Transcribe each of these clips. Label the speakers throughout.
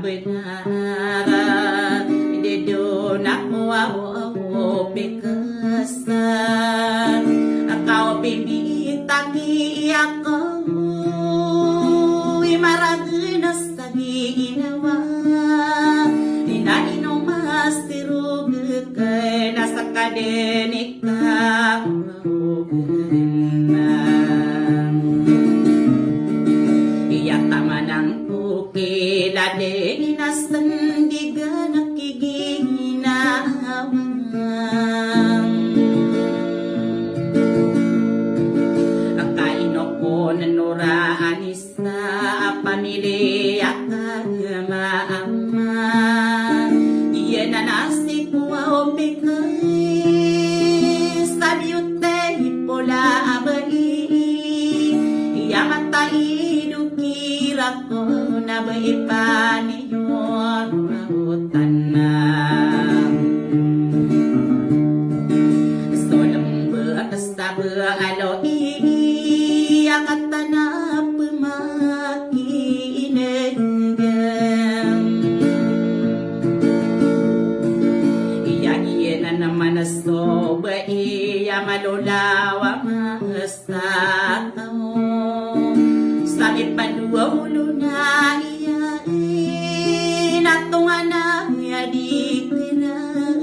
Speaker 1: benar di dunak wow pekasan kau bibitagi ako imaragenas tagi inawa inaino mastirug kay nasa kadenik ka kilade inasandiga nakiginawang akaino ko nanuraanis na pamilya kagamaama iyan na nasi kuwa obikay sabiute hipola abai iyamatay dukira ko na ba ipaniyon mahutan na solam ba asta ba alo iyak at na pumakinagam iyak iyan na naman aso ba iya malulawa masta sabi pa duwalo na iya natunga na iya di kiraw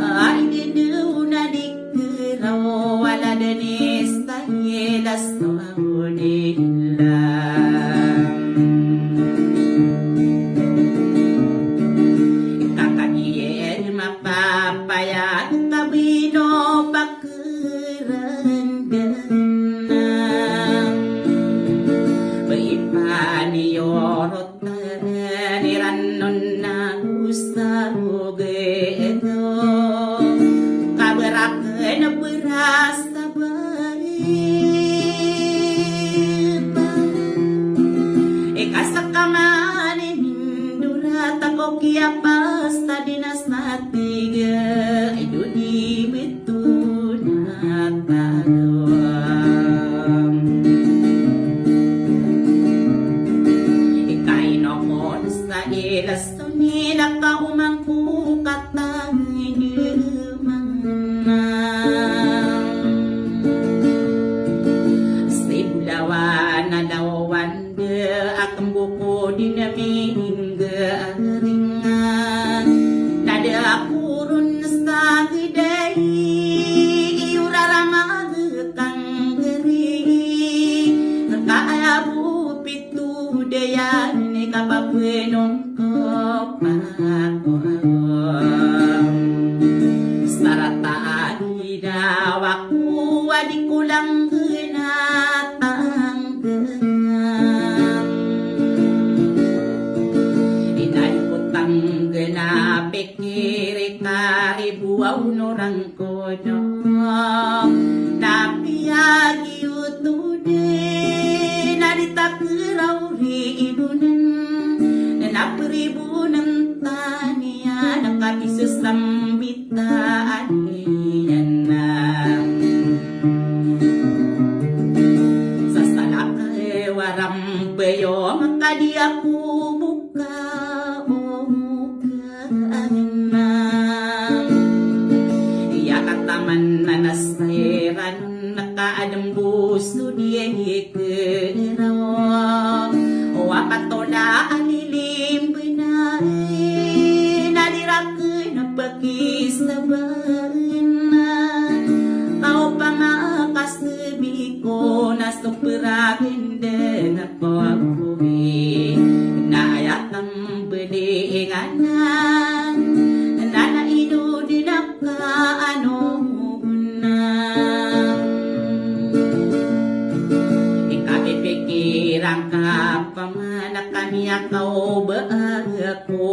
Speaker 1: ay didu na di kiraw wala danis tangilas no amudila kakaiyen mapapayag tabino pakirandan Paniyorot nirannon na usahugeto kabarak na beras tabarita ikasakaman indurat ako kiapas tadinas natiga ay duni betul natagawam ilas to nila ka umangku katang inumanang sibulawan na dawan de akang buko dinaming garingan nada kurun sa giday iuraramag kang gari nakaabu pitu dayan ni kapabuenong sarataan hinawaku adik kulang genatang genang inalikutang genapik kiri karibuaw norang kono napiagi utude naditakiraw ribunan napribunan taniya nakabisus lambitaan iyan na sa salakay waram bayo makadiya ko buka o mukaan na iya kataman na nasairan nakaadambus no diya hikiraw o apatola anilim benay nalirakay na pakisabayan na tao pamakas nabi ko na supiragin din ako ako'y naayatang belinganan nanaido din ako ano na ikapipikirang ka pamanak kami ako ba ako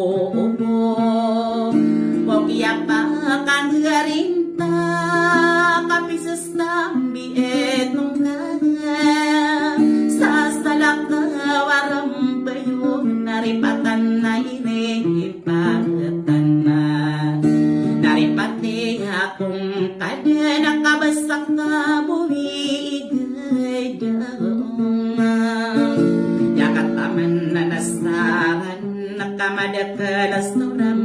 Speaker 1: Pogya pa kang garinta kapisas nambi etong sa salak waram bayo naripatan na iripatan na naripati akong kada nakabasak na buwigay daong yakataman na nasa Karan nakamadakalas nuram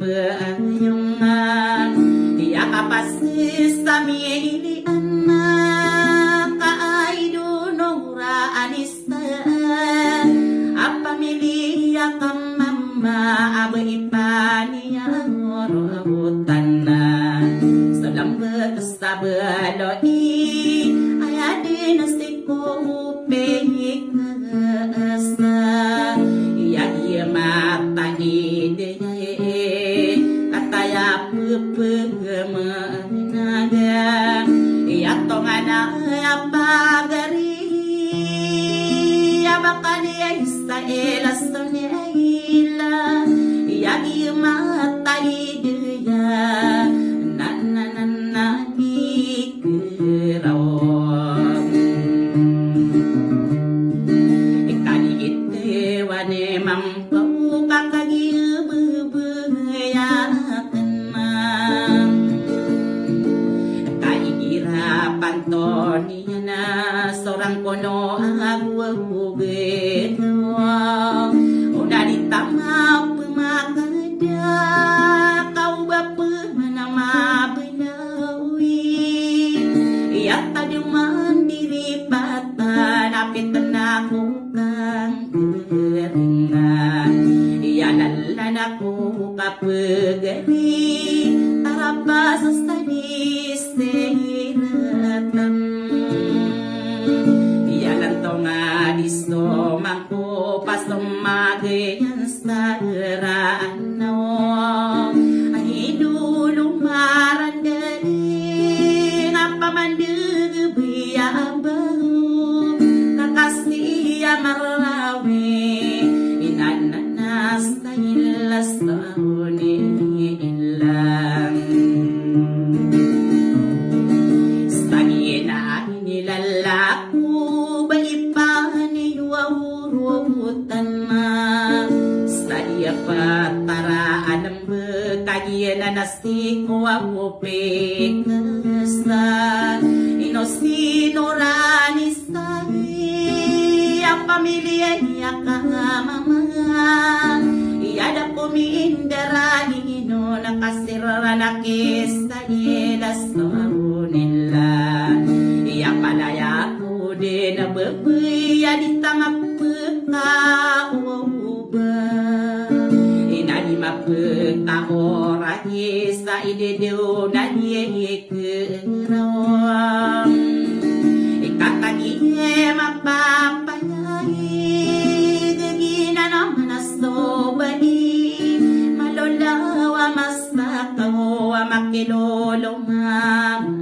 Speaker 1: bayungan Iya kapasis kami ilian na Kaay dunura anistan Apamilya kang mama Abay ipaniya ngorobutan na Salam betastabeloi Ayadin astiko upehik na Iya mata ide kataya pepegemenaga Iya tongana apagari Ya bakali isa elastonya ila Iya mata ide na na na na ikiraw Wane mampu kakagi bebeyakan mang Kaikira pantoni na seorang kono agu bewa Udah ditama pemakada kau bapa nama benawi Ia tadi mandiri patah tapi tenaku kang Iya lalan ako kapagari Tarapa sa stanis Sehiratan Iya lantong adisto Mangko pasumagayan sa rano Ay dulu marandali Napamandag bahu Kakasya marrawi Inananas na ilas taon ilang Stangin na inilalako Balipan iwarurutan ma Stadya pataraan ng bekagyan na nastiko awupik Nasta inosinuranisay Pamilya niya ka mama Iyada pumindara ino Nakasira nakis na ilas no nila Iya palaya ko din na bebuya Di tamap pagkauba Inani mapagkaora Isa idedo na niya ikarawang Ikakagin mapapaya Gagina naman asobali Malolawa mas nakawa Makilolo mamakam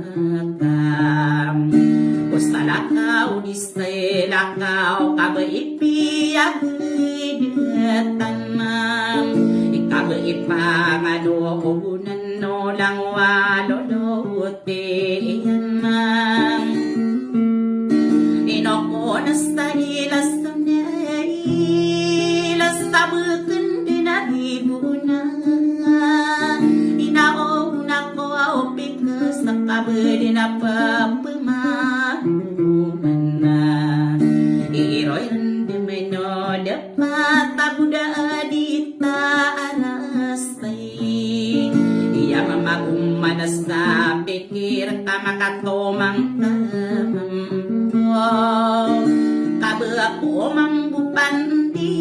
Speaker 1: Ustalakaw disay lakaw Kabaipiyak hidatan mam Ikabaipangano Ugunan no lang walolotiyan mam Nasta ilas kamnay Ilas tabukan dinahibuna Inauna ko pikas Nakabadi na papamahuman na Iroy randimeno Dapat tabuda adita arasay Iya mamagumanas na pikir Tamakatomang Kabe ako mambupanti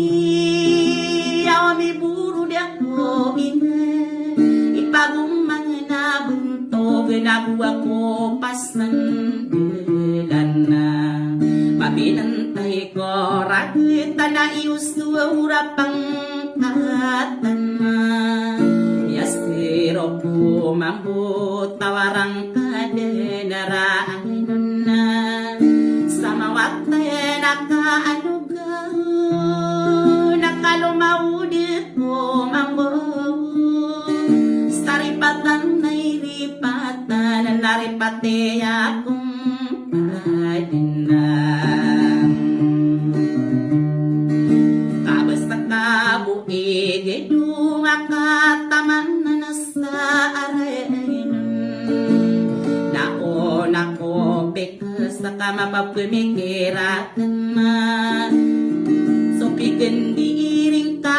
Speaker 1: Awami buru di ako ina Ipagumang na bunto Ganagu ako pasnan Gelan na Mabinantay ko Ragita na ius Dua urapang kahatan na Yastiro ko Mambut tawarang kadenaraan na Samawat na nakaanugaw Nakalumaudit ko mambo Saripatan na iripatan Naripati akong padinang Kabasta kabuig Edung akataman na nasa arayin Nako pekas Saka mapapumikiratan man So pigan diiring ka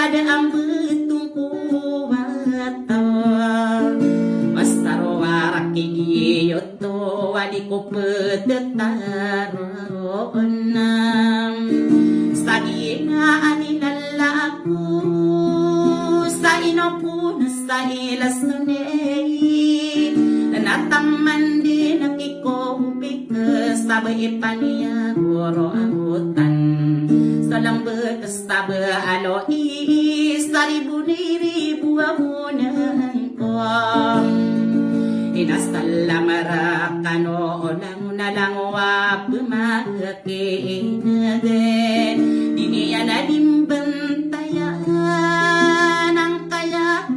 Speaker 1: daang betong kuwata basta rowarak kigiyot to wali ko pedetaron sa ginaan ilalako sa inopuna sa ilas nunay nataman din nakikobik sabay paniya goro agutan sa lambet sabe alo sa ribu-ribu amunan ko inastala marakano lang nalang wap makinagin diniya na dimbantayan ang kaya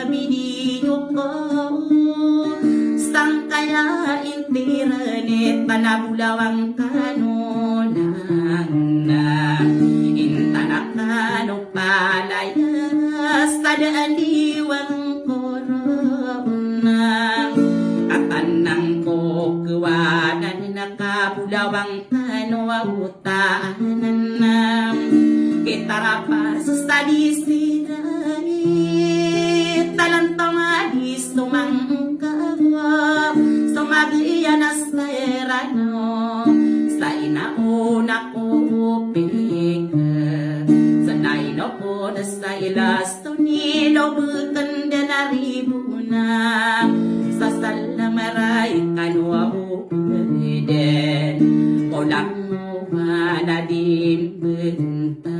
Speaker 1: biniyo ko sang kaya intiranit panabulawang kanunan na intanak na no palayas tadaan diwang korona katanang ko kuwanan nakabulawang kanuawutanan na kitarapas sa disiray talantong adis tumangkawap sumagiyan sa erano sa inauna ko upik sa naino ko na sa ilas tunilo bukan denaribuna sa salamaray kanwa upiden kolang mo na dimbenta